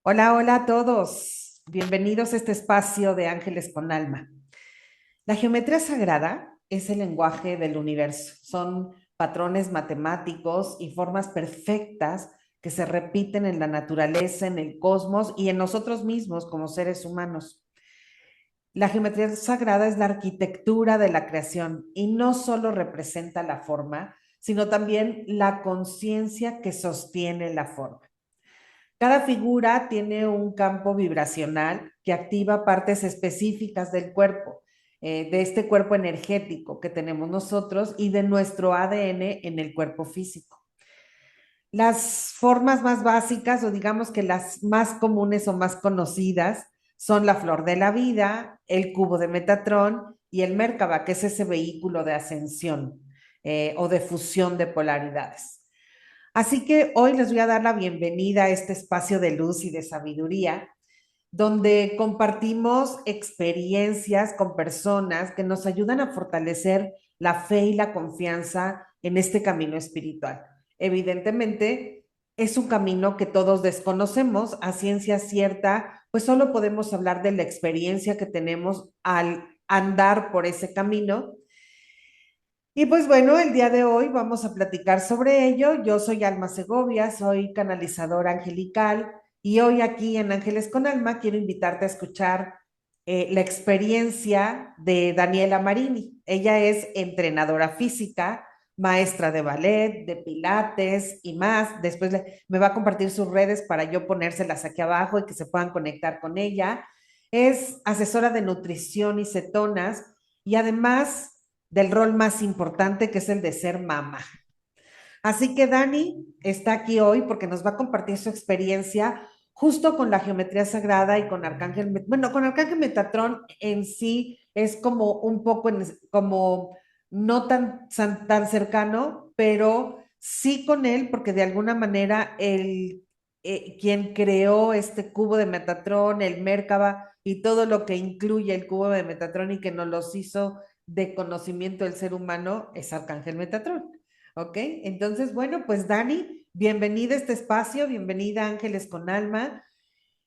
Hola, hola a todos. Bienvenidos a este espacio de Ángeles con Alma. La geometría sagrada es el lenguaje del universo. Son patrones matemáticos y formas perfectas que se repiten en la naturaleza, en el cosmos y en nosotros mismos como seres humanos. La geometría sagrada es la arquitectura de la creación y no solo representa la forma, sino también la conciencia que sostiene la forma. Cada figura tiene un campo vibracional que activa partes específicas del cuerpo, de este cuerpo energético que tenemos nosotros y de nuestro ADN en el cuerpo físico. Las formas más básicas, o digamos que las más comunes o más conocidas, son la flor de la vida, el cubo de Metatrón y el Merkaba, que es ese vehículo de ascensión o de fusión de polaridades. Así que hoy les voy a dar la bienvenida a este espacio de luz y de sabiduría, donde compartimos experiencias con personas que nos ayudan a fortalecer la fe y la confianza en este camino espiritual. Evidentemente, es un camino que todos desconocemos a ciencia cierta, pues solo podemos hablar de la experiencia que tenemos al andar por ese camino y pues bueno, el día de hoy vamos a platicar sobre ello. Yo soy Alma Segovia, soy canalizadora angelical y hoy aquí en Ángeles con Alma quiero invitarte a escuchar la experiencia de Daniela Marini. Ella es entrenadora física, maestra de ballet, de pilates y más. Después me va a compartir sus redes para yo ponérselas aquí abajo y que se puedan conectar con ella. Es asesora de nutrición y cetonas y además del rol más importante que es el de ser mamá. Así que Dani está aquí hoy porque nos va a compartir su experiencia justo con la geometría sagrada y con Arcángel, bueno, con Arcángel Metatrón en sí es como un poco como no tan cercano, pero sí con él porque de alguna manera quien creó este cubo de Metatrón, el Merkaba y todo lo que incluye el cubo de Metatrón y que nos los hizo de conocimiento del ser humano es Arcángel Metatrón. ¿Ok? Entonces, bueno, pues Dani, bienvenida a este espacio, bienvenida a Ángeles con Alma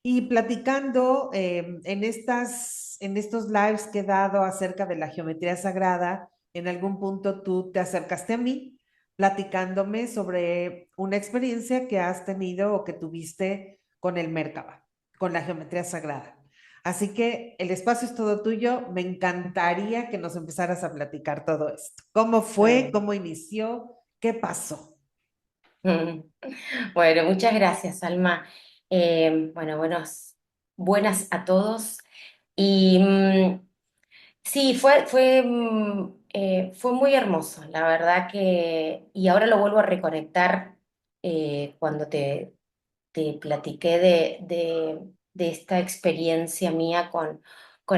y platicando en estos lives que he dado acerca de la geometría sagrada, en algún punto tú te acercaste a mí platicándome sobre una experiencia que has tenido o que tuviste con el Merkaba, con la geometría sagrada. Así que el espacio es todo tuyo. Me encantaría que nos empezaras a platicar todo esto. ¿Cómo fue? Mm. ¿Cómo inició? ¿Qué pasó? Mm. Bueno, muchas gracias, Alma. Bueno, buenas a todos. Y sí, fue muy hermoso, la verdad y ahora lo vuelvo a reconectar cuando te platiqué de esta experiencia mía con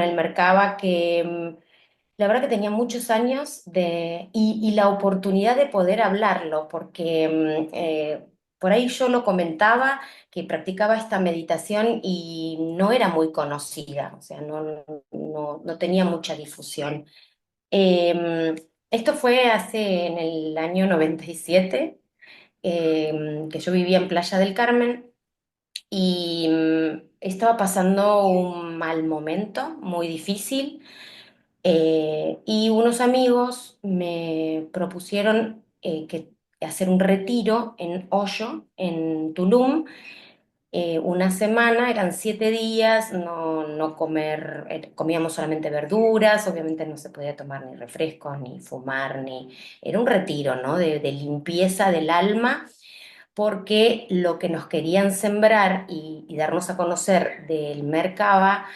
el Mercaba, la verdad que tenía muchos años y la oportunidad de poder hablarlo, porque por ahí yo lo comentaba, que practicaba esta meditación y no era muy conocida, o sea, no tenía mucha difusión. Eh, Esto fue hace en el año 97, que yo vivía en Playa del Carmen y estaba pasando un mal momento, muy difícil. Y unos amigos me propusieron hacer un retiro en Hoyo, en Tulum, una semana, eran 7 días, no comer, comíamos solamente verduras, obviamente no se podía tomar ni refrescos, ni fumar, era un retiro, ¿no? De limpieza del alma, porque lo que nos querían sembrar y darnos a conocer del Merkaba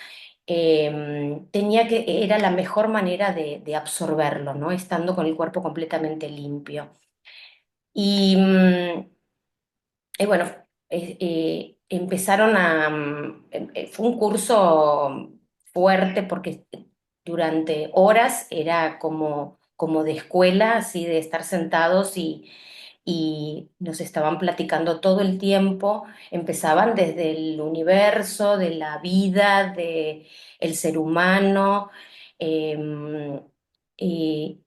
era la mejor manera de absorberlo, ¿no? Estando con el cuerpo completamente limpio. Y, mm, y bueno, empezaron fue un curso fuerte porque durante horas era como de escuela, así de estar sentados y nos estaban platicando todo el tiempo, empezaban desde el universo, de la vida, de el ser humano, eh,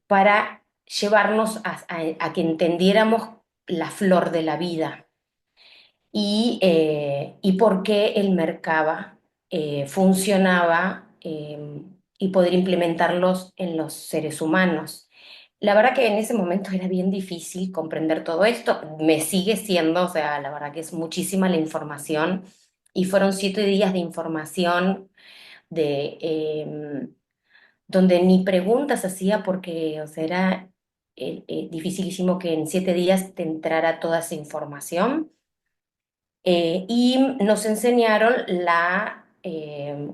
para llevarnos a que entendiéramos la flor de la vida. y por qué el Mercaba funcionaba, y poder implementarlos en los seres humanos. La verdad que en ese momento era bien difícil comprender todo esto, me sigue siendo, o sea, la verdad que es muchísima la información y fueron 7 días de información de, donde ni preguntas hacía porque, o sea, era dificilísimo que en 7 días te entrara toda esa información. Y nos enseñaron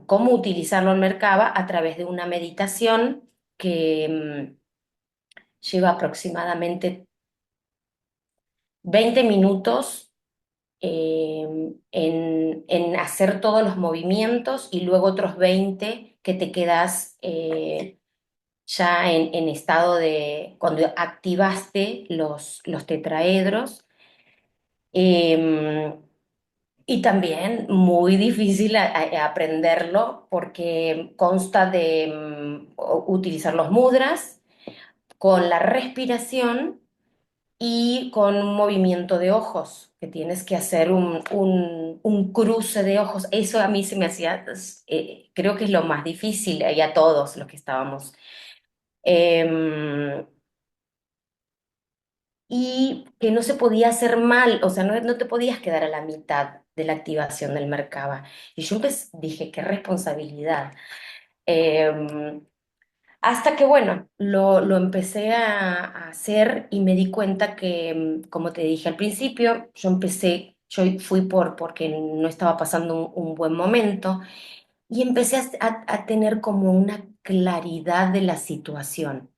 cómo utilizarlo en Mercaba a través de una meditación que lleva aproximadamente 20 minutos en hacer todos los movimientos y luego otros 20 que te quedas ya en estado de, cuando activaste los tetraedros. Em, Y también muy difícil aprenderlo porque consta de utilizar los mudras con la respiración y con un movimiento de ojos, que tienes que hacer un cruce de ojos. Eso a mí se me hacía, creo que es lo más difícil, y a todos los que estábamos. Em, y que no se podía hacer mal, o sea, no te podías quedar a la mitad de la activación del Merkaba. Y yo dije, qué responsabilidad. Eh, Hasta que, bueno, lo empecé a hacer y me di cuenta que, como te dije al principio, yo fui porque no estaba pasando un buen momento y empecé a tener como una claridad de la situación,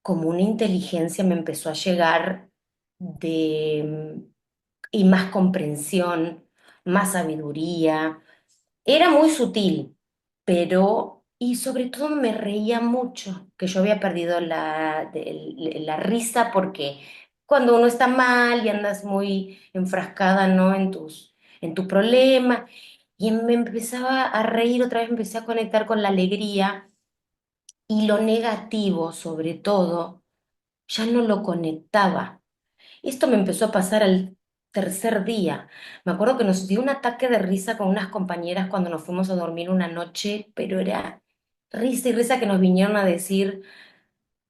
como una inteligencia me empezó a llegar y más comprensión, más sabiduría. Era muy sutil, pero, y sobre todo me reía mucho, que yo había perdido la risa porque cuando uno está mal y andas muy enfrascada, ¿no? en tu problema, y me empezaba a reír otra vez, empecé a conectar con la alegría y lo negativo, sobre todo, ya no lo conectaba. Esto me empezó a pasar al tercer día. Me acuerdo que nos dio un ataque de risa con unas compañeras cuando nos fuimos a dormir una noche, pero era risa y risa que nos vinieron a decir,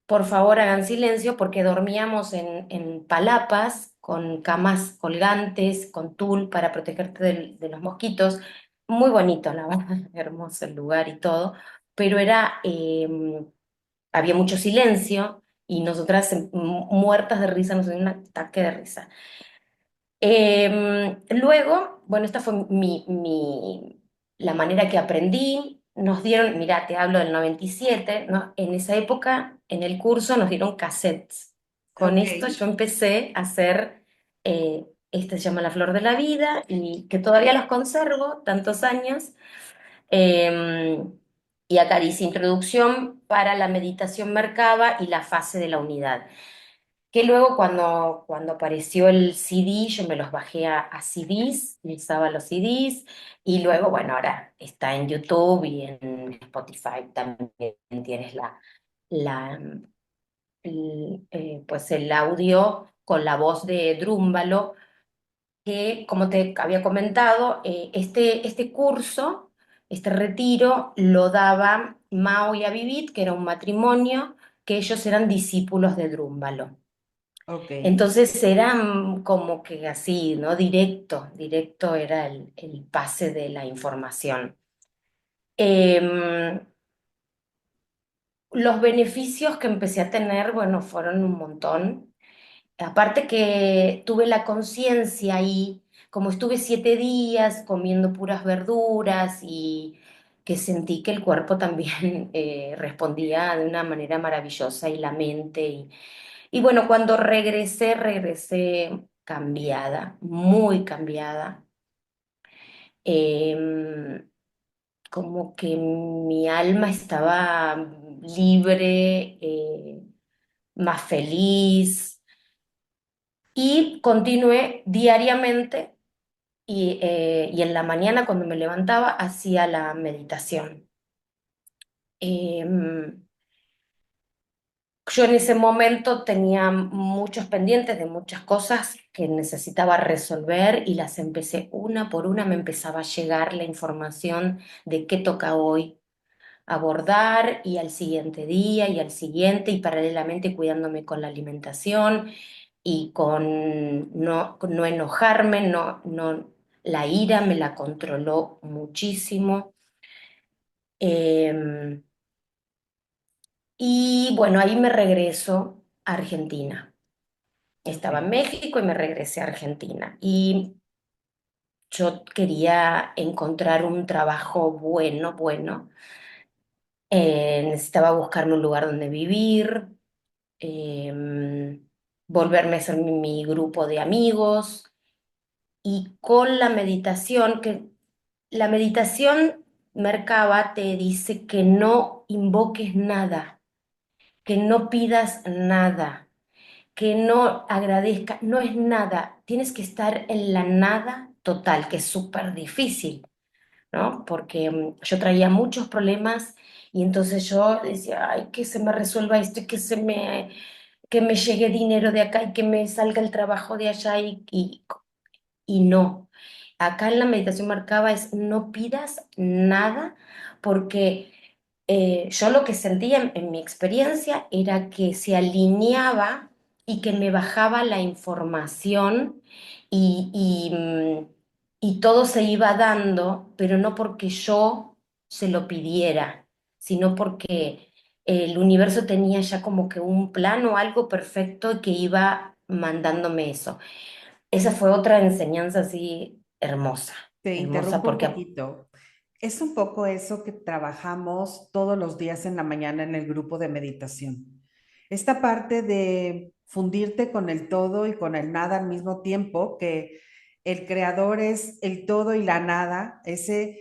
por favor hagan silencio, porque dormíamos en palapas, con camas colgantes, con tul para protegerte de los mosquitos. Muy bonito, la verdad, hermoso el lugar y todo, pero había mucho silencio y nosotras muertas de risa, nos dio un ataque de risa. Luego, bueno, esta fue la manera que aprendí. Nos dieron, mira, te hablo del 97, ¿no? En esa época, en el curso, nos dieron cassettes. Con Ok, esto yo empecé a hacer, este se llama La Flor de la Vida, y que todavía los conservo tantos años. Em, y acá dice Introducción para la meditación Merkaba y la fase de la unidad, que luego cuando apareció el CD, yo me los bajé a CDs, y usaba los CDs, y luego, bueno, ahora está en YouTube y en Spotify también tienes la, pues el audio con la voz de Drúmbalo, que como te había comentado, este curso, este retiro, lo daba Mao y Avivit, que era un matrimonio, que ellos eran discípulos de Drúmbalo. ok, Entonces era como que así, ¿no? Directo era el pase de la información. Em, los beneficios que empecé a tener, bueno, fueron un montón. Aparte que tuve la conciencia ahí, como estuve 7 días comiendo puras verduras y que sentí que el cuerpo también respondía de una manera maravillosa y la mente. Y bueno, cuando regresé cambiada, muy cambiada. Em, Como que mi alma estaba libre, más feliz y continué diariamente y en la mañana cuando me levantaba hacía la meditación. Em, yo en ese momento tenía muchos pendientes de muchas cosas que necesitaba resolver y las empecé una por una, me empezaba a llegar la información de qué toca hoy abordar y al siguiente día y al siguiente y paralelamente cuidándome con la alimentación y con no enojarme, la ira me la controló muchísimo. Em, y bueno, ahí me regreso a Argentina. Estaba en Sí, México y me regresé a Argentina. Y yo quería encontrar un trabajo bueno, bueno. Necesitaba buscarme un lugar donde vivir, volverme a hacer mi grupo de amigos. Y con la meditación, que la meditación Merkaba te dice que no invoques nada, que no pidas nada, que no agradezca, no es nada, tienes que estar en la nada total, que es súper difícil, ¿no? Porque yo traía muchos problemas y entonces yo decía, ay, que se me resuelva esto y que me llegue dinero de acá y que me salga el trabajo de allá y no. Acá en la meditación marcaba es no pidas nada porque yo lo que sentía en mi experiencia era que se alineaba y que me bajaba la información y, y, mm, y todo se iba dando, pero no porque yo se lo pidiera, sino porque el universo tenía ya como que un plan o algo perfecto que iba mandándome eso. Esa fue otra enseñanza así hermosa, te hermosa interrumpo un porque poquito. Es un poco eso que trabajamos todos los días en la mañana en el grupo de meditación. Esta parte de fundirte con el todo y con el nada al mismo tiempo, que el creador es el todo y la nada, ese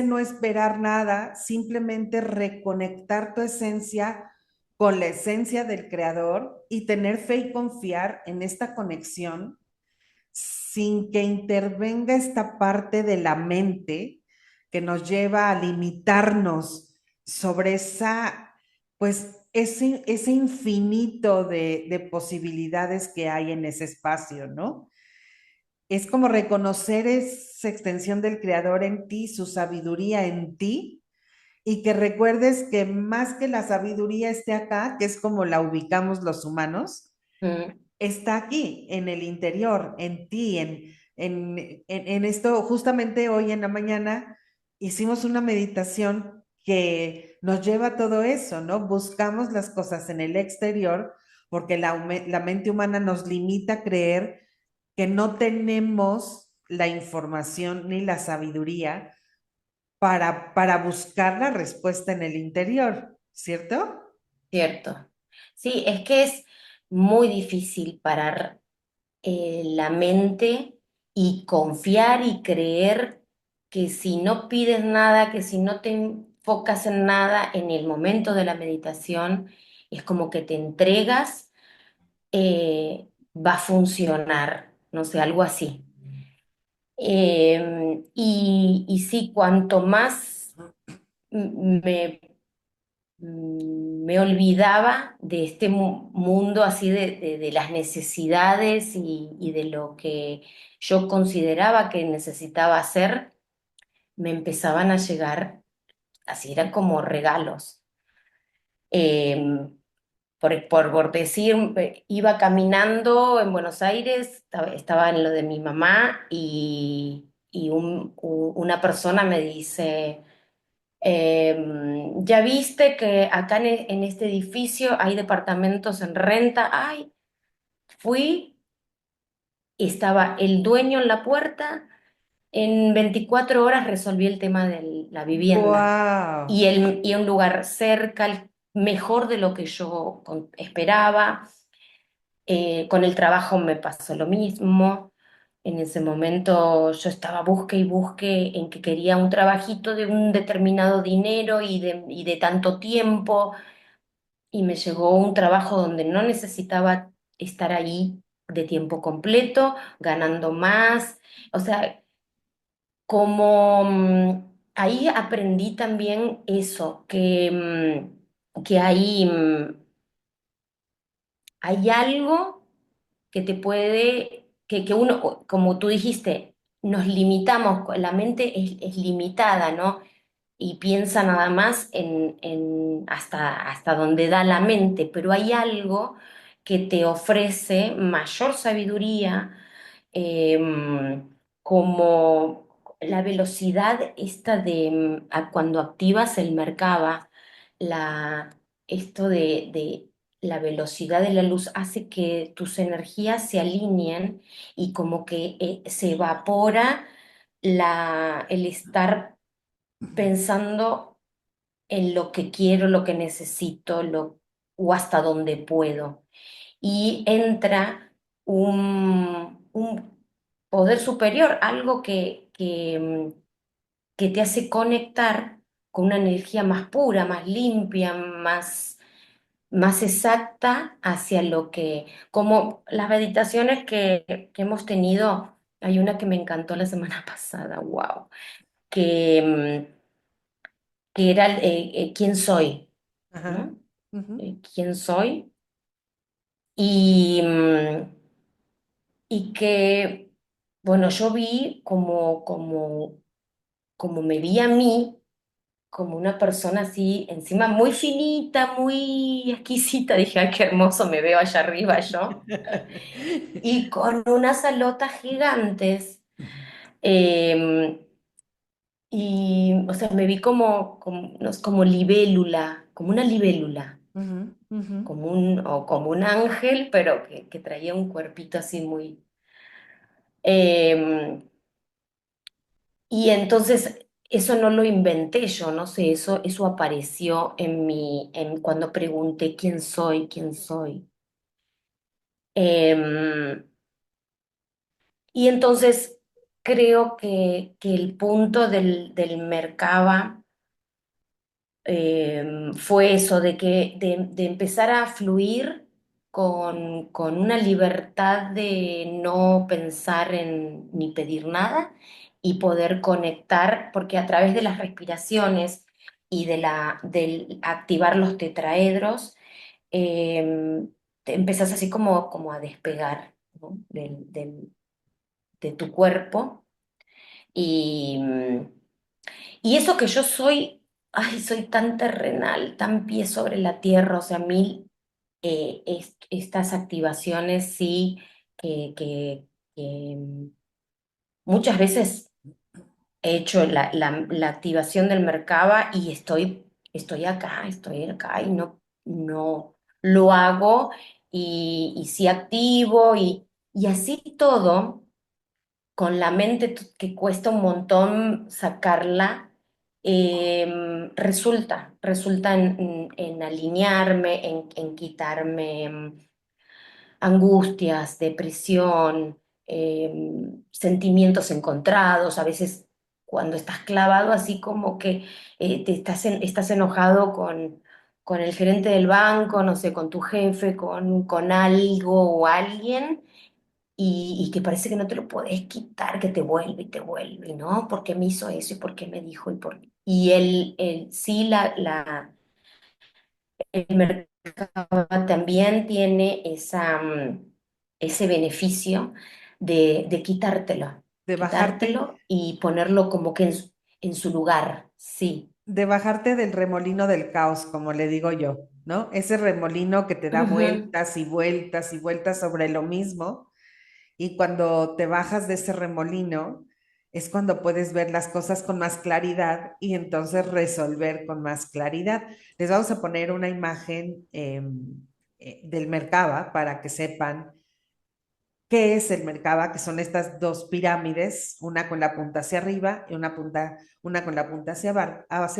no esperar nada, simplemente reconectar tu esencia con la esencia del creador y tener fe y confiar en esta conexión sin que intervenga esta parte de la mente que nos lleva a limitarnos sobre ese infinito de posibilidades que hay en ese espacio, ¿no? Es como reconocer esa extensión del creador en ti, su sabiduría en ti, y que recuerdes que más que la sabiduría esté acá, que es como la ubicamos los humanos, mm, está aquí, en el interior, en ti, en esto. Justamente hoy en la mañana hicimos una meditación que nos lleva a todo eso, ¿no? Buscamos las cosas en el exterior porque la mente humana nos limita a creer que no tenemos la información ni la sabiduría para buscar la respuesta en el interior, ¿cierto? cierto. Sí, es que es muy difícil parar la mente y confiar y creer que si no pides nada, que si no te enfocas en nada en el momento de la meditación, es como que te entregas, va a funcionar, no sé, algo así. Y sí, cuanto más me, me olvidaba de este mundo así de las necesidades y de lo que yo consideraba que necesitaba hacer, me empezaban a llegar, así eran como regalos. Eh, por decir, iba caminando en Buenos Aires, estaba en lo de mi mamá y una persona me dice, ¿ya viste que acá en este edificio hay departamentos en renta? Ay, fui, estaba el dueño en la puerta, en 24 horas resolví el tema de la vivienda ¡Wow! y un lugar cerca, mejor de lo que yo esperaba. Con el trabajo me pasó lo mismo. En ese momento yo estaba busque y busque en que quería un trabajito de un determinado dinero y de tanto tiempo y me llegó un trabajo donde no necesitaba estar ahí de tiempo completo, ganando más. O sea, como ahí aprendí también eso, que hay hay algo que te puede, que uno, como tú dijiste, nos limitamos, la mente es limitada, ¿no? Y piensa nada más en hasta donde da la mente, pero hay algo que te ofrece mayor sabiduría, como la velocidad esta de cuando activas el Merkaba, esto de la velocidad de la luz hace que tus energías se alineen y como que se evapora el estar pensando en lo que quiero, lo que necesito, o hasta dónde puedo. Y entra un poder superior, algo que te hace conectar con una energía más pura, más limpia, más exacta hacia lo que, como las meditaciones que hemos tenido, hay una que me encantó la semana pasada, wow, que, que era ¿quién soy? Ajá. ¿No? Ujú, ¿Quién soy? Y, y que, bueno, yo vi como me vi a mí, como una persona así, encima muy finita, muy exquisita, dije, ay, qué hermoso me veo allá arriba yo, y con unas alotas gigantes, eh, y, o sea, me vi no sé, como libélula, como una libélula, ujú, ujú, o como un ángel, pero que traía un cuerpito así muy... eh, y entonces eso no lo inventé yo, no sé, eso apareció cuando pregunté quién soy, quién soy. Em, y entonces creo que el punto del Merkaba fue eso, de empezar a fluir con una libertad de no pensar en ni pedir nada y poder conectar, porque a través de las respiraciones y del activar los tetraedros, te empezás así como a despegar, ¿no? De tu cuerpo y, y eso que yo soy, ay, soy tan terrenal, tan pie sobre la tierra, o sea, a mí estas activaciones sí que muchas veces he hecho la activación del Merkaba y estoy acá y no lo hago y sí activo y así todo con la mente que cuesta un montón sacarla, resulta en alinearme, en quitarme angustias, depresión, sentimientos encontrados, a veces cuando estás clavado así como que estás enojado con el gerente del banco, no sé, con tu jefe, con algo o alguien y que parece que no te lo podés quitar, que te vuelve, ¿no? ¿Por qué me hizo eso y por qué me dijo? Y sí, el mercado también tiene ese beneficio de de bajarte, quitártelo y ponerlo como que en su lugar, sí. de bajarte del remolino del caos, como le digo yo, ¿no? Ese remolino que te da Ujú. vueltas y vueltas y vueltas sobre lo mismo. Y cuando te bajas de ese remolino, es cuando puedes ver las cosas con más claridad y entonces resolver con más claridad. Les vamos a poner una imagen del Merkaba para que sepan qué es el Merkaba, que son estas dos pirámides, una con la punta hacia arriba y una con la punta hacia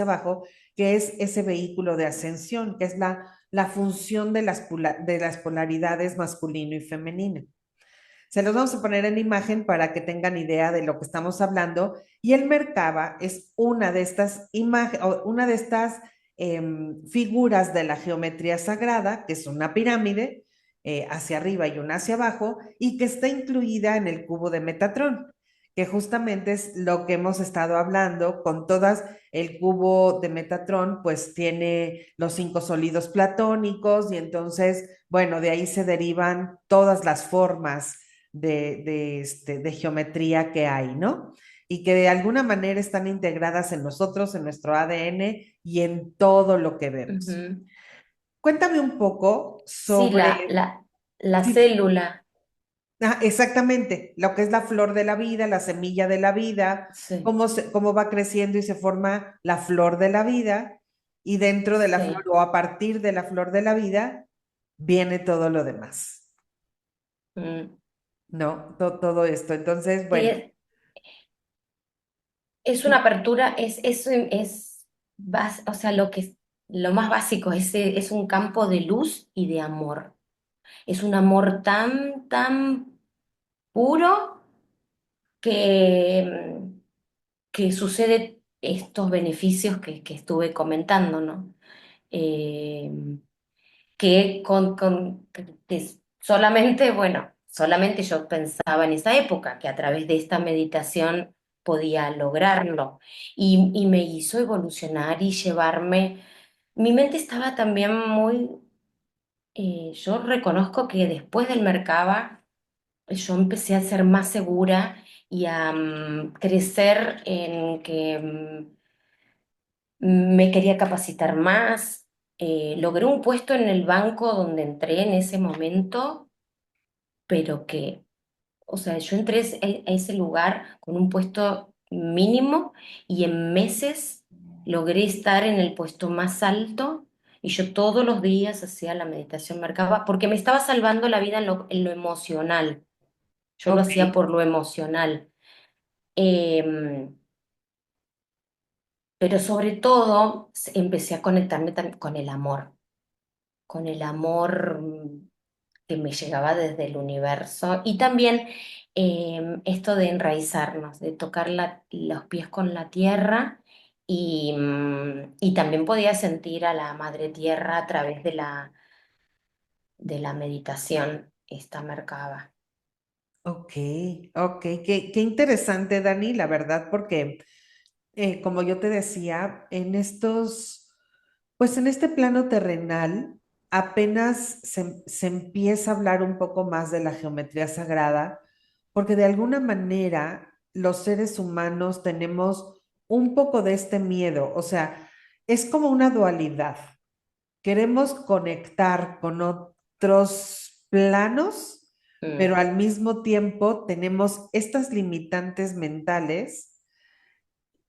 abajo, que es ese vehículo de ascensión, que es la función de las polaridades masculino y femenino. Se los vamos a poner en imagen para que tengan idea de lo que estamos hablando. Y el Merkaba es una de estas imágenes, una de estas figuras de la geometría sagrada, que es una pirámide hacia arriba y una hacia abajo, y que está incluida en el cubo de Metatrón, que justamente es lo que hemos estado hablando con todas, el cubo de Metatron, pues tiene los cinco sólidos platónicos y entonces, bueno, de ahí se derivan todas las formas de geometría que hay, ¿no? Y que de alguna manera están integradas en nosotros, en nuestro ADN y en todo lo que vemos. Ujú. Cuéntame un poco Sí, sobre, la sí, célula, exactamente, lo que es la flor de la vida, la semilla de la vida, sí, cómo va creciendo y se forma la flor de la vida, y dentro de la flor sí. o a partir de la flor de la vida viene todo lo demás, Mm. ¿no? Todo esto. Entonces, Sí, bueno, es una sí, apertura, o sea, lo más básico, es un campo de luz y de amor. Es un amor tan, tan puro que, que sucede estos beneficios que estuve comentando, ¿no? Eh, que solamente, bueno, solamente yo pensaba en esa época que a través de esta meditación podía lograrlo y me hizo evolucionar y llevarme. Mi mente estaba también yo reconozco que después del Merkaba yo empecé a ser más segura y a crecer en que me quería capacitar más. Logré un puesto en el banco donde entré en ese momento, pero que, o sea, yo entré a ese lugar con un puesto mínimo y en meses logré estar en el puesto más alto y yo todos los días hacía la meditación marcaba porque me estaba salvando la vida en lo emocional. Yo lo ok, hacía por lo emocional. Em, pero sobre todo empecé a conectarme con el amor que me llegaba desde el universo y también esto de enraizarnos, de tocar los pies con la tierra y también podía sentir a la madre tierra a través de la meditación, esta marcaba. ok, ok, qué interesante, Dani, la verdad, porque como yo te decía, pues en este plano terrenal, apenas se empieza a hablar un poco más de la geometría sagrada, porque de alguna manera los seres humanos tenemos un poco de este miedo, o sea, es como una dualidad. Queremos conectar con otros planos, pero Mm, al mismo tiempo tenemos estas limitantes mentales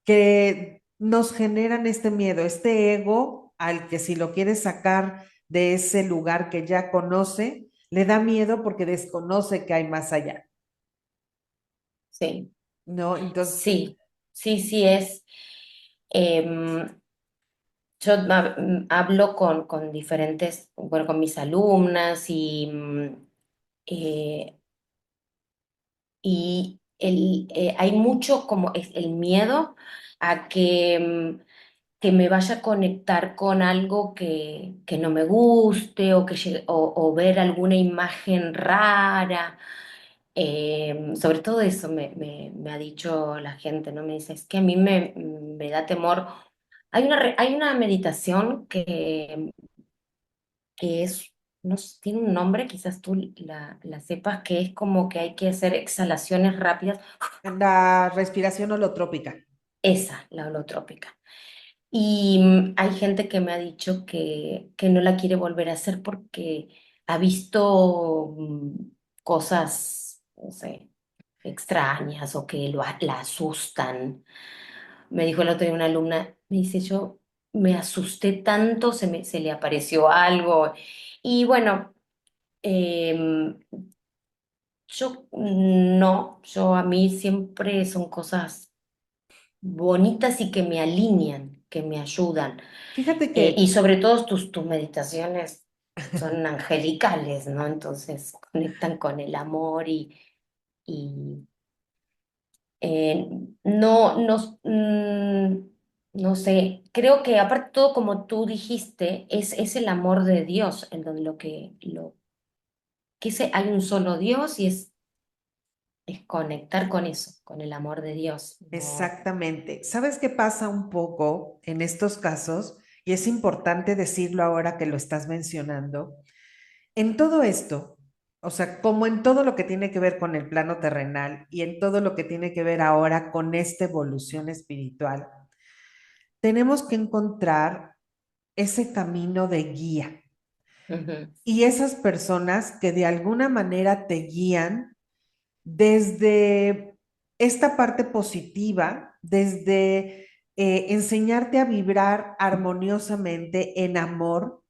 que nos generan este miedo, este ego al que si lo quiere sacar de ese lugar que ya conoce, le da miedo porque desconoce que hay más allá, sí, ¿no? Entonces, sí, sí, sí es. em, Yo hablo con diferentes, bueno, con mis alumnas eh, y hay mucho como es el miedo a que me vaya a conectar con algo que no me guste o, o ver alguna imagen rara. Sobre todo eso me ha dicho la gente, ¿no? Me dice, es que a mí me da temor. Hay una meditación que es, no sé, tiene un nombre, quizás tú la sepas, que es como que hay que hacer exhalaciones rápidas. la respiración holotrópica. Esa, la holotrópica. Y hay gente que me ha dicho que no la quiere volver a hacer porque ha visto cosas, no sé, extrañas o que la asustan. Me dijo el otro día una alumna, me dice, yo me asusté tanto, se le apareció algo. Y bueno, em, yo a mí siempre son cosas bonitas y que me alinean, que me ayudan. Fíjate Y que sobre todo tus meditaciones son angelicales, ¿no? Entonces conectan con el amor y eh, no, no, no sé, creo que aparte todo como tú dijiste, es el amor de Dios, en donde hay un solo Dios y es es conectar con eso, con el amor de Dios. No, Exactamente. ¿Sabes qué pasa un poco en estos casos? Y es importante decirlo ahora que lo estás mencionando. En todo esto, o sea, como en todo lo que tiene que ver con el plano terrenal y en todo lo que tiene que ver ahora con esta evolución espiritual, tenemos que encontrar ese camino de guía ujú, y esas personas que de alguna manera te guían desde esta parte positiva, desde enseñarte a vibrar armoniosamente en amor,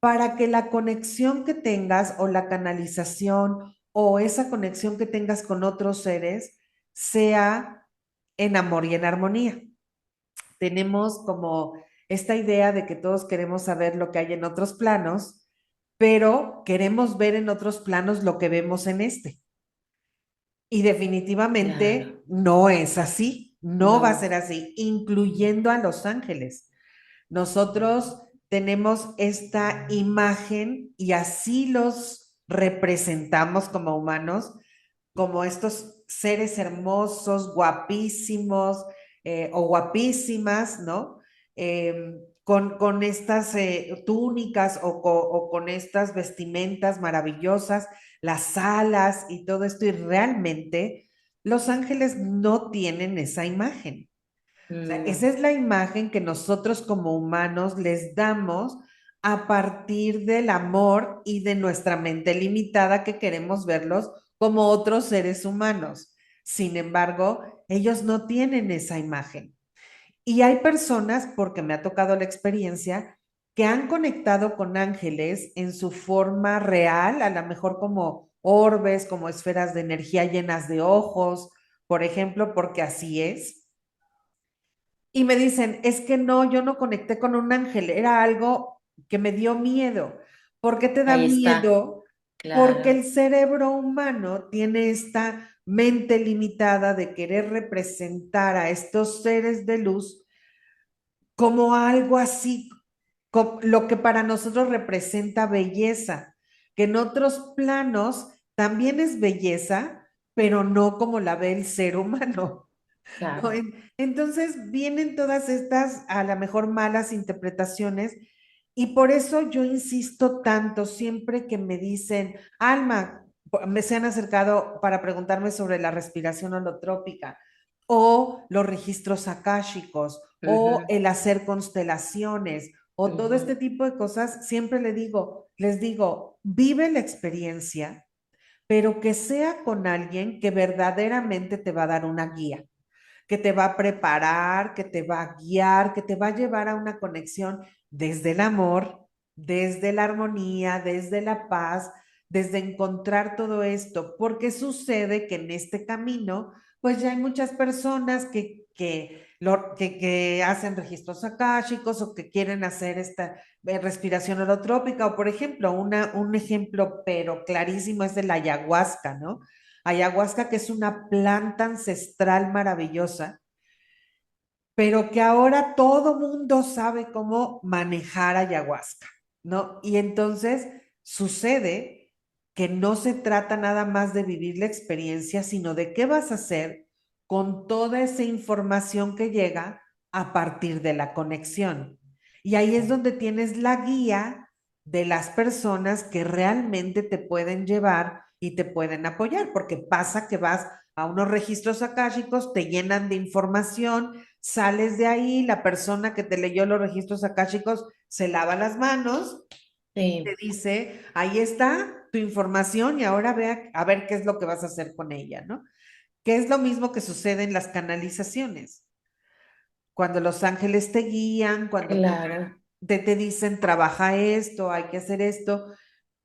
para que la conexión que tengas o la canalización o esa conexión que tengas con otros seres sea en amor y en armonía. Tenemos como esta idea de que todos queremos saber lo que hay en otros planos, pero queremos ver en otros planos lo que vemos en este. Y claro, definitivamente no es así, no va a no, ser así, incluyendo a los ángeles. Nosotros tenemos esta imagen y así los representamos como humanos, como estos seres hermosos, guapísimos o guapísimas, ¿no? Con estas túnicas o con estas vestimentas maravillosas, las alas y todo esto, y realmente los ángeles no tienen esa imagen. O sea, esa no, es la imagen que nosotros como humanos les damos a partir del amor y de nuestra mente limitada que queremos verlos como otros seres humanos. Sin embargo, ellos no tienen esa imagen. Y hay personas, porque me ha tocado la experiencia, que han conectado con ángeles en su forma real, a lo mejor como orbes, como esferas de energía llenas de ojos, por ejemplo, porque así es, y me dicen, es que no, yo no conecté con un ángel, era algo que me dio miedo. ¿Por qué te da ahí está, miedo? Porque claro, el cerebro humano tiene esta mente limitada de querer representar a estos seres de luz como algo así, como lo que para nosotros representa belleza, que en otros planos también es belleza, pero no como la ve el ser humano. ¿No? claro, Entonces vienen todas estas, a lo mejor, malas interpretaciones y por eso yo insisto tanto siempre que me dicen, Alma, me se han acercado para preguntarme sobre la respiración holotrópica o los registros akáshicos o ujú, el hacer constelaciones o todo ujú, este tipo de cosas, siempre les digo, vive la experiencia, pero que sea con alguien que verdaderamente te va a dar una guía, que te va a preparar, que te va a guiar, que te va a llevar a una conexión desde el amor, desde la armonía, desde la paz, desde encontrar todo esto, porque sucede que en este camino, pues ya hay muchas personas que hacen registros akáshicos o que quieren hacer esta respiración holotrópica, o por ejemplo, un ejemplo pero clarísimo es de la ayahuasca, ¿no? Ayahuasca, que es una planta ancestral maravillosa, pero que ahora todo mundo sabe cómo manejar ayahuasca, ¿no? Y entonces sucede que no se trata nada más de vivir la experiencia, sino de qué vas a hacer con toda esa información que llega a partir de la conexión. Y ahí es donde tienes la guía de las personas que realmente te pueden llevar y te pueden apoyar, porque pasa que vas a unos registros akáshicos, te llenan de información, sales de ahí, la persona que te leyó los registros akáshicos se lava las manos, te sí, dice, ahí está tu información y ahora ve a ver qué es lo que vas a hacer con ella, ¿no? Que es lo mismo que sucede en las canalizaciones. Cuando los ángeles te guían, cuando claro, te dicen, trabaja esto, hay que hacer esto,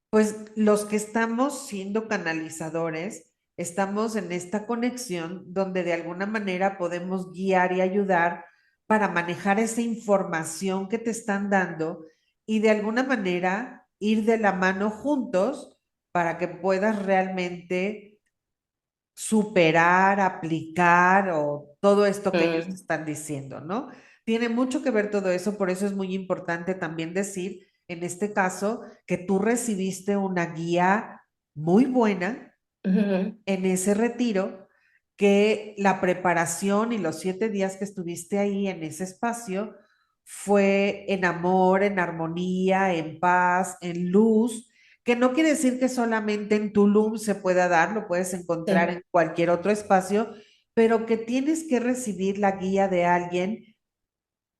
pues los que estamos siendo canalizadores, estamos en esta conexión donde de alguna manera podemos guiar y ayudar para manejar esa información que te están dando y de alguna manera ir de la mano juntos para que puedas realmente superar, aplicar o todo esto que ellos te mm, están diciendo, ¿no? Tiene mucho que ver todo eso, por eso es muy importante también decir, en este caso, que tú recibiste una guía muy buena, Ujú. en ese retiro que la preparación y los 7 días que estuviste ahí en ese espacio fue en amor, en armonía, en paz, en luz, que no quiere decir que solamente en Tulum se pueda dar, lo puedes encontrar Sí, en cualquier otro espacio, pero que tienes que recibir la guía de alguien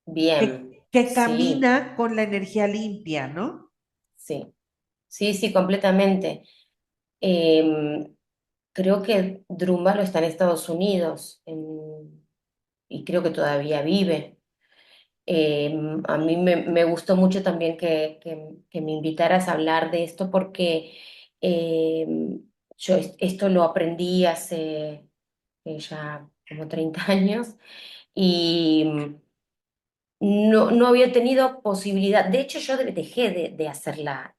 bien, que sí, camina con la energía limpia, ¿no? sí, sí, sí, completamente. Em, Creo que Drúmbalo está en Estados Unidos y creo que todavía vive. A mí me gustó mucho también que me invitaras a hablar de esto porque yo esto lo aprendí hace ya como 30 años y no había tenido posibilidad. De hecho, yo dejé de hacerla.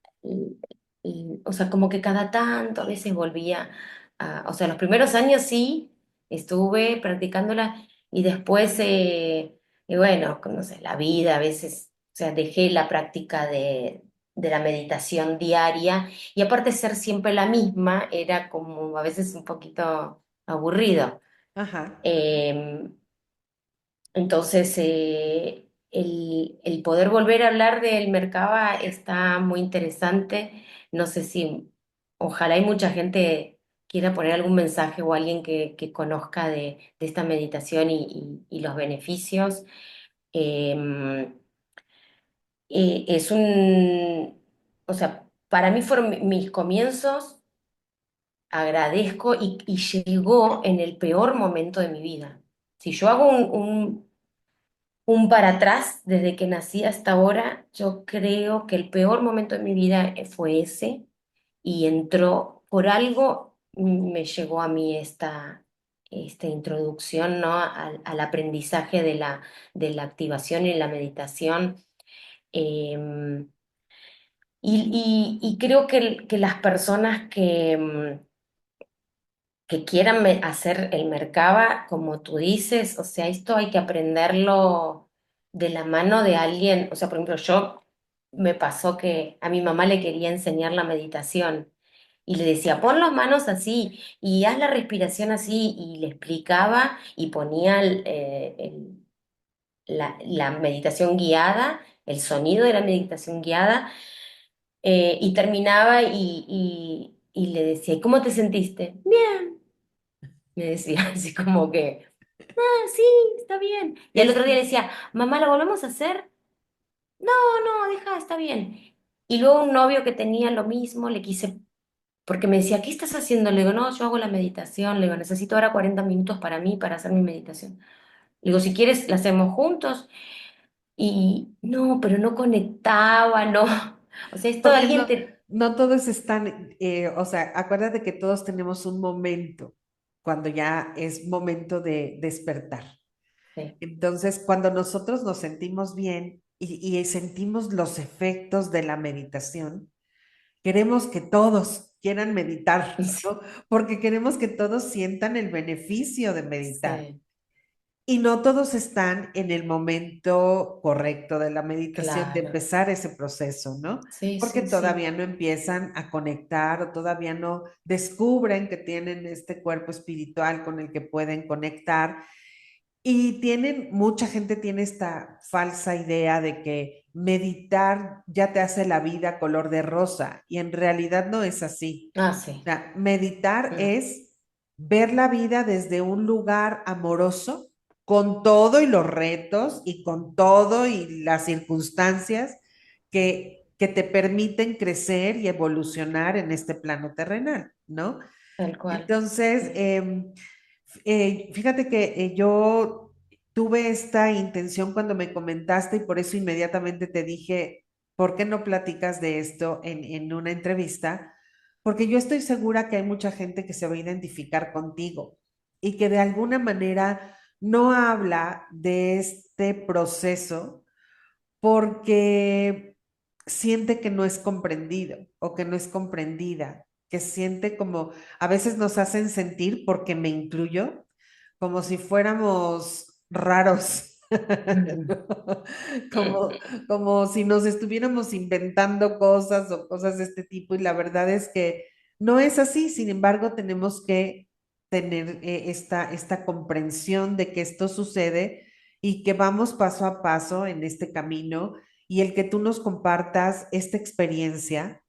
O sea, como que cada tanto a veces volvía o sea, los primeros años sí estuve practicándola y después, y bueno, no sé, la vida a veces, o sea, dejé la práctica de la meditación diaria y aparte ser siempre la misma era como a veces un poquito aburrido. Ajá. Eh, entonces, el poder volver a hablar del Mercaba está muy interesante. No sé si, ojalá hay mucha gente quiera poner algún mensaje o alguien que conozca de esta meditación y los beneficios. Eh, es o sea, para mí fueron mis comienzos, agradezco y llegó en el peor momento de mi vida. Si yo hago un para atrás, desde que nací hasta ahora, yo creo que el peor momento de mi vida fue ese y entró por algo, me llegó a mí esta introducción, ¿no? Al aprendizaje de la activación y la meditación. Eh, y creo que las personas que quieran hacer el Mercaba, como tú dices, o sea, esto hay que aprenderlo de la mano de alguien. O sea, por ejemplo, yo me pasó que a mi mamá le quería enseñar la meditación y le decía, pon las manos así y haz la respiración así y le explicaba y ponía la meditación guiada, el sonido de la meditación guiada y terminaba y le decía, ¿y cómo te sentiste? Bien, me decía, así como que, sí, está bien. Y al Es, otro día le decía, mamá, ¿la volvemos a hacer? No, no, deja, está bien. Y luego un novio que tenía lo mismo, le quise, porque me decía, ¿qué estás haciendo? Le digo, no, yo hago la meditación. Le digo, necesito ahora 40 minutos para mí, para hacer mi meditación. Le digo, si quieres, la hacemos juntos. Y no, pero no conectaba, no. O sea, esto porque alguien no, te... no todos están, o sea, acuérdate que todos tenemos un momento cuando ya es momento de despertar. Sí, Entonces, cuando nosotros nos sentimos bien y sentimos los efectos de la meditación, queremos que todos quieran meditar, ¿no? Porque queremos que todos sientan el beneficio de meditar. sí, Y no todos están en el momento correcto de la meditación, de claro. empezar ese proceso, ¿no? Sí, Porque sí, sí. todavía no empiezan a conectar o todavía no descubren que tienen este cuerpo espiritual con el que pueden conectar. Y mucha gente tiene esta falsa idea de que meditar ya te hace la vida color de rosa y en realidad no es así. Ah, O sí. sea, meditar No, es ver la vida desde un lugar amoroso, con todo y los retos y con todo y las circunstancias que te permiten crecer y evolucionar en este plano terrenal, ¿no? tal cual. Entonces, Mm, fíjate que yo tuve esta intención cuando me comentaste y por eso inmediatamente te dije, ¿por qué no platicas de esto en una entrevista? Porque yo estoy segura que hay mucha gente que se va a identificar contigo y que de alguna manera no habla de este proceso porque siente que no es comprendido o que no es comprendida, que siente como, a veces nos hacen sentir, porque me incluyo, como si fuéramos raros, mm, como, como si nos estuviéramos inventando cosas o cosas de este tipo y la verdad es que No es así, sin embargo, tenemos que tener esta comprensión de que esto sucede y que vamos paso a paso en este camino y el que tú nos compartas esta experiencia,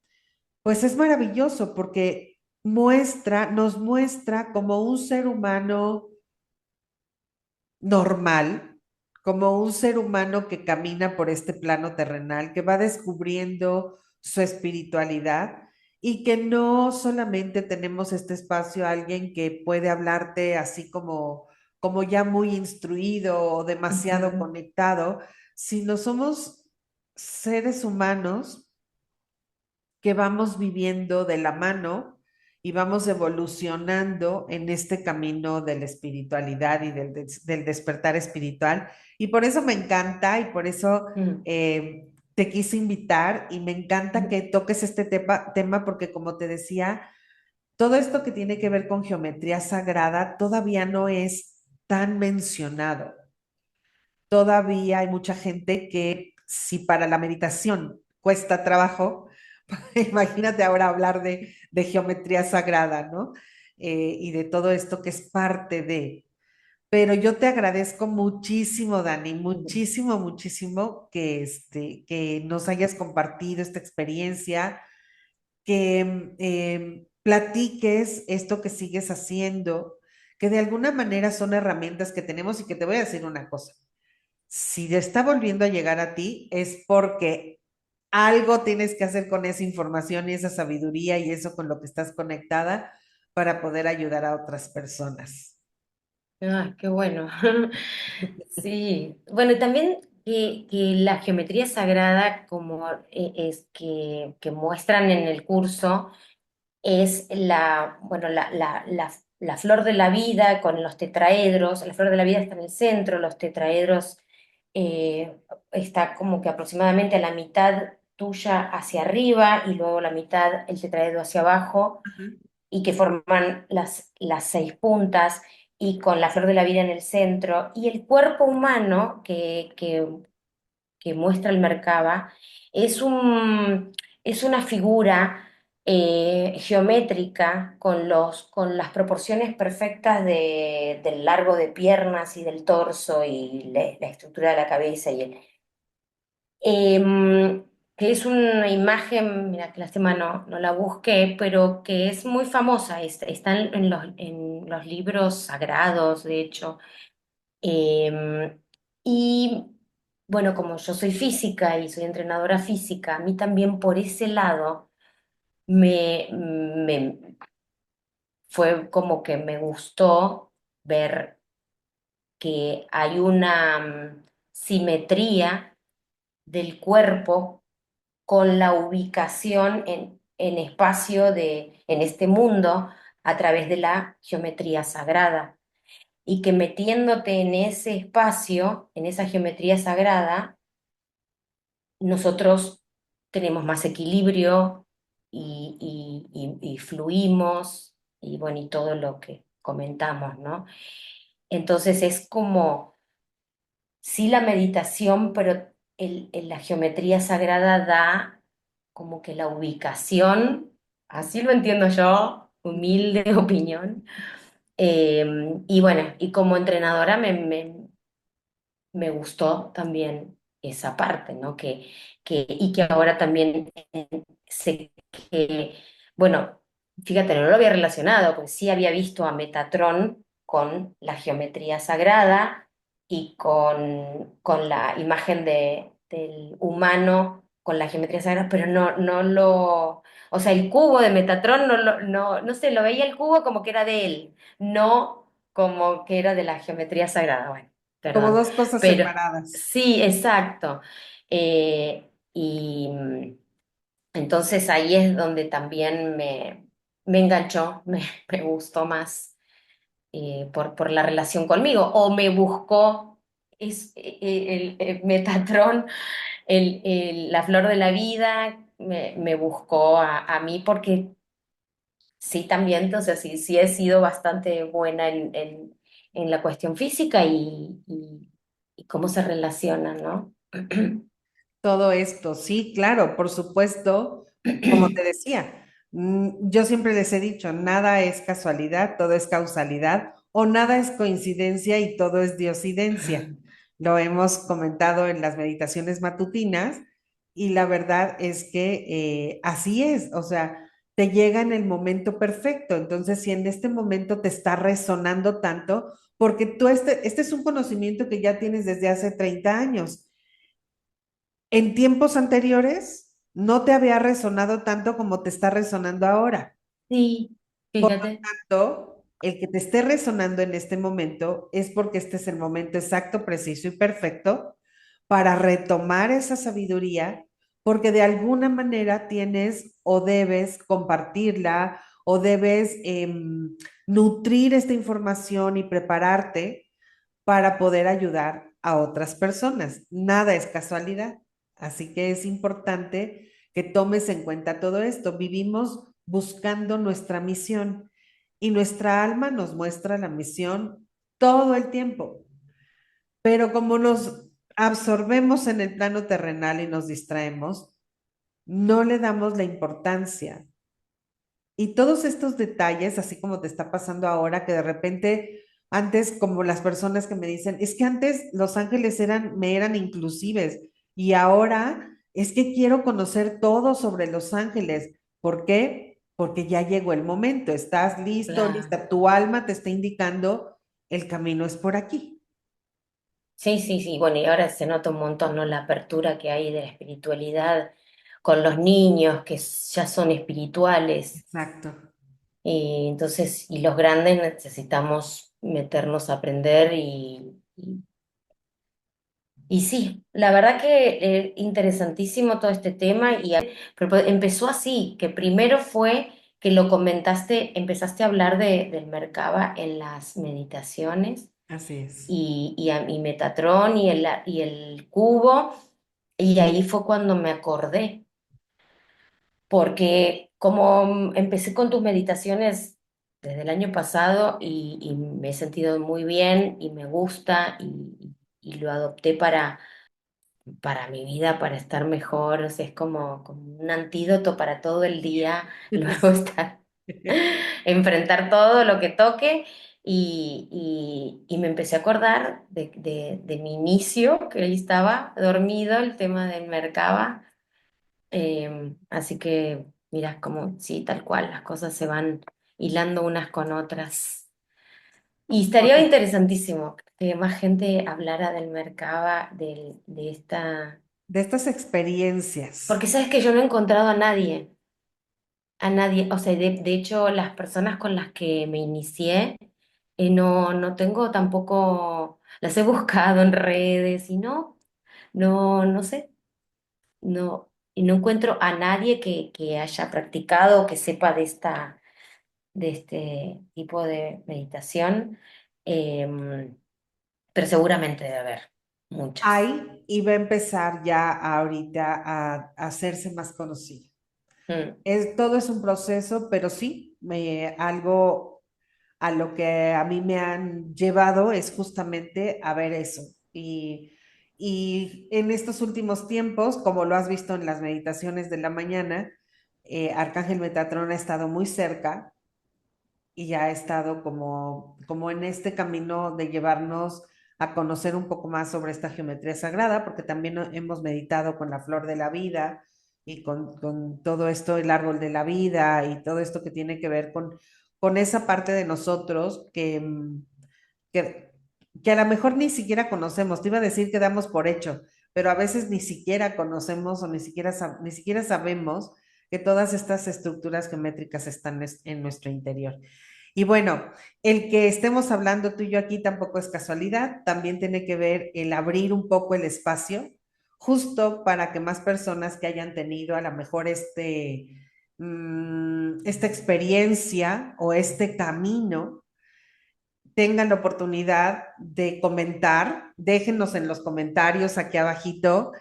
pues es maravilloso porque nos muestra como un ser humano normal, como un ser humano que camina por este plano terrenal, que va descubriendo su espiritualidad y que no solamente tenemos este espacio, alguien que puede hablarte así como ya muy instruido o demasiado Ujú, conectado, sino somos seres humanos que vamos viviendo de la mano y vamos evolucionando en este camino de la espiritualidad y del despertar espiritual. Y por eso me encanta y por eso mm, te quise invitar y me encanta mm. que toques este tema porque como te decía, todo esto que tiene que ver con geometría sagrada todavía no es tan mencionado. Todavía hay mucha gente que si para la meditación cuesta trabajo, imagínate ahora hablar de geometría sagrada, ¿no? Y de todo esto que es parte de. Pero yo te agradezco muchísimo, Dani, muchísimo, muchísimo que nos hayas compartido esta experiencia, que platiques esto que sigues haciendo, que de alguna manera son herramientas que tenemos y que te voy a decir una cosa. Si te está volviendo a llegar a ti, es porque algo tienes que hacer con esa información y esa sabiduría y eso con lo que estás conectada para poder ayudar a otras personas. Ah, qué bueno. Sí, bueno, y también que la geometría sagrada, como es que muestran en el curso, es bueno, la flor de la vida con los tetraedros. La flor de la vida está en el centro, los tetraedros eh, está como que aproximadamente a la mitad tuya hacia arriba y luego la mitad el tetraedro hacia abajo y que forman las seis puntas y con la flor de la vida en el centro, y el cuerpo humano que muestra el Merkaba es es una figura geométrica con las proporciones perfectas del largo de piernas y del torso y la estructura de la cabeza y que es una imagen, mira, que lástima no la busqué, pero que es muy famosa, está en los libros sagrados, de hecho. Em, y bueno, como yo soy física y soy entrenadora física, a mí también por ese lado me fue como que me gustó ver que hay una simetría del cuerpo con la ubicación en espacio en este mundo a través de la geometría sagrada. Y que metiéndote en ese espacio, en esa geometría sagrada, nosotros tenemos más equilibrio y fluimos y bueno, y todo lo que comentamos, ¿no? Entonces es como, sí la meditación, pero la geometría sagrada da como que la ubicación, así lo entiendo yo, humilde opinión. Y bueno, y como entrenadora me gustó también esa parte, ¿no? Y que ahora también sé que, bueno, fíjate, no lo había relacionado, porque sí había visto a Metatron con la geometría sagrada y con la imagen del humano con la geometría sagrada, pero no o sea, el cubo de Metatron no sé, lo veía el cubo como que era de él, no como que era de la geometría sagrada, bueno, Como perdón. dos cosas Pero separadas. sí, exacto. Y entonces ahí es donde también me enganchó, me gustó más por la relación conmigo. O me buscó el Metatron, la flor de la vida, me buscó a mí porque sí, también, entonces sí he sido bastante buena en la cuestión física y cómo se relacionan, ¿no? Todo esto, sí, claro, por supuesto, como te decía. Yo siempre les he dicho, nada es casualidad, todo es causalidad, o nada es coincidencia y todo es diosidencia. Lo hemos comentado en las meditaciones matutinas y la verdad es que así es, o sea, te llega en el momento perfecto. Entonces, si en este momento te está resonando tanto, porque tú este es un conocimiento que ya tienes desde hace 30 años. En tiempos anteriores no te había resonado tanto como te está resonando ahora. Sí, fíjate. El que te esté resonando en este momento es porque este es el momento exacto, preciso y perfecto para retomar esa sabiduría, porque de alguna manera tienes o debes compartirla o debes nutrir esta información y prepararte para poder ayudar a otras personas. Nada es casualidad, así que es importante que tomes en cuenta todo esto. Vivimos buscando nuestra misión y nuestra alma nos muestra la misión todo el tiempo, pero como nos absorbemos en el plano terrenal y nos distraemos, no le damos la importancia. Y todos estos detalles, así como te está pasando ahora, que de repente antes, como las personas que me dicen, es que antes los ángeles me eran inclusives y ahora es que quiero conocer todo sobre los ángeles. ¿Por qué? Porque ya llegó el momento, estás listo, Claro. lista, tu alma te está indicando el camino es por aquí. Sí, sí, sí. Bueno, y ahora se nota un montón, ¿no? La apertura que hay de la espiritualidad con los niños que ya son espirituales. Exacto. Y entonces, y los grandes necesitamos meternos a aprender y sí, la verdad que interesantísimo todo este tema pero pues empezó así, que primero fue que lo comentaste, empezaste a hablar del Merkaba en las meditaciones Así es. y Metatrón y el cubo, y ahí fue cuando me acordé, porque como empecé con tus meditaciones desde el año pasado y me he sentido muy bien y me gusta y lo adopté para mi vida, para estar mejor, o sea, es como un antídoto para todo el día, luego estar, enfrentar todo lo que toque y me empecé a acordar de mi inicio, que ahí estaba dormido, el tema del Merkaba, así que mira, como sí, tal cual, las cosas se van hilando unas con otras. Y estaría Correcto. interesantísimo que más gente hablara del Merkaba, de esta. De estas experiencias. Porque sabes que yo no he encontrado a nadie, o sea, de hecho las personas con las que me inicié, no tengo tampoco, las he buscado en redes y no sé, y no encuentro a nadie que haya practicado o que sepa de este tipo de meditación, em, pero seguramente debe haber muchas. Hay y va a empezar ya ahorita a hacerse más conocido. Mm, Todo es un proceso, pero sí, algo a lo que a mí me han llevado es justamente a ver eso. Y en estos últimos tiempos, como lo has visto en las meditaciones de la mañana, Arcángel Metatrón ha estado muy cerca y ya ha estado como en este camino de llevarnos a conocer un poco más sobre esta geometría sagrada, porque también hemos meditado con la flor de la vida y con todo esto, el árbol de la vida y todo esto que tiene que ver con esa parte de nosotros que, que a lo mejor ni siquiera conocemos. Te iba a decir que damos por hecho, pero a veces ni siquiera conocemos o ni siquiera sabemos que todas estas estructuras geométricas están en nuestro interior. Y bueno, el que estemos hablando tú y yo aquí tampoco es casualidad, también tiene que ver el abrir un poco el espacio, justo para que más personas que hayan tenido a lo mejor esta experiencia o este camino tengan la oportunidad de comentar, déjenos en los comentarios aquí abajito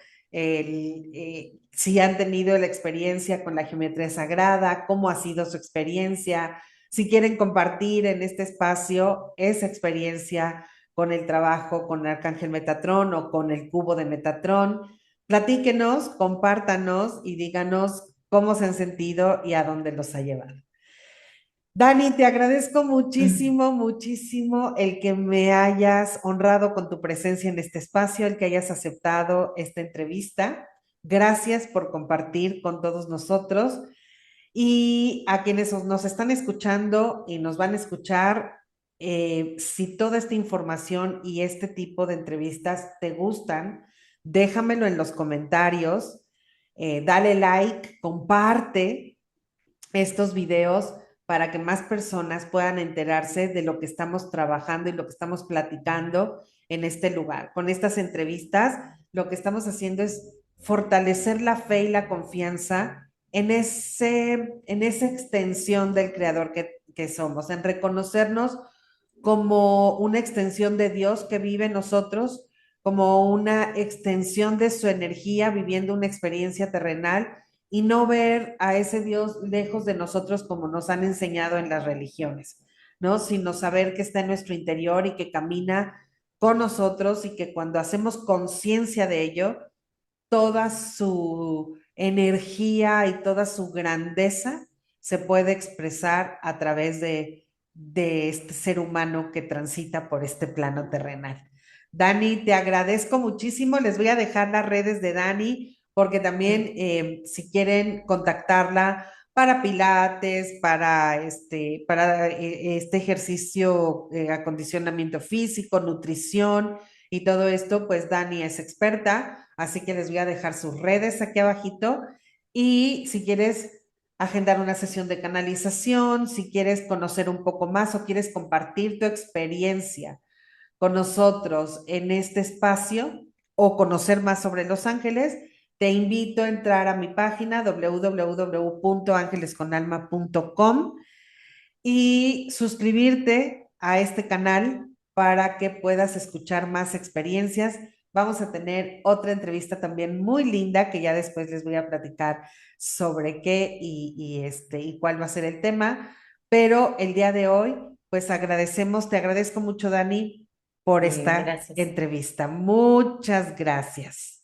si han tenido la experiencia con la geometría sagrada, cómo ha sido su experiencia, si quieren compartir en este espacio esa experiencia con el trabajo con Arcángel Metatrón o con el cubo de Metatrón. Platíquenos, compártanos y díganos cómo se han sentido y a dónde los ha llevado. Dani, te agradezco muchísimo, muchísimo el que me hayas honrado con tu presencia en este espacio, el que hayas aceptado esta entrevista. Gracias por compartir con todos nosotros y a quienes nos están escuchando y nos van a escuchar. Si toda esta información y este tipo de entrevistas te gustan, déjamelo en los comentarios, dale like, comparte estos videos para que más personas puedan enterarse de lo que estamos trabajando y lo que estamos platicando en este lugar. Con estas entrevistas, lo que estamos haciendo es fortalecer la fe y la confianza en esa extensión del creador que somos, en reconocernos como una extensión de Dios que vive en nosotros, como una extensión de su energía viviendo una experiencia terrenal y no ver a ese Dios lejos de nosotros como nos han enseñado en las religiones, ¿no? Sino saber que está en nuestro interior y que camina con nosotros y que cuando hacemos conciencia de ello, toda su energía y toda su grandeza se puede expresar a través de este ser humano que transita por este plano terrenal. Dani, te agradezco muchísimo. Les voy a dejar las redes de Dani porque también si quieren contactarla para pilates, para este ejercicio, acondicionamiento físico, nutrición y todo esto, pues Dani es experta, así que les voy a dejar sus redes aquí abajito y si quieres agendar una sesión de canalización, si quieres conocer un poco más o quieres compartir tu experiencia con nosotros en este espacio o conocer más sobre Los Ángeles, te invito a entrar a mi página www.angelesconalma.com y suscribirte a este canal para que puedas escuchar más experiencias. Vamos a tener otra entrevista también muy linda que ya después les voy a platicar sobre qué y cuál va a ser el tema. Pero el día de hoy, pues agradecemos, te agradezco mucho, Dani, por esta Gracias. entrevista. Muchas gracias.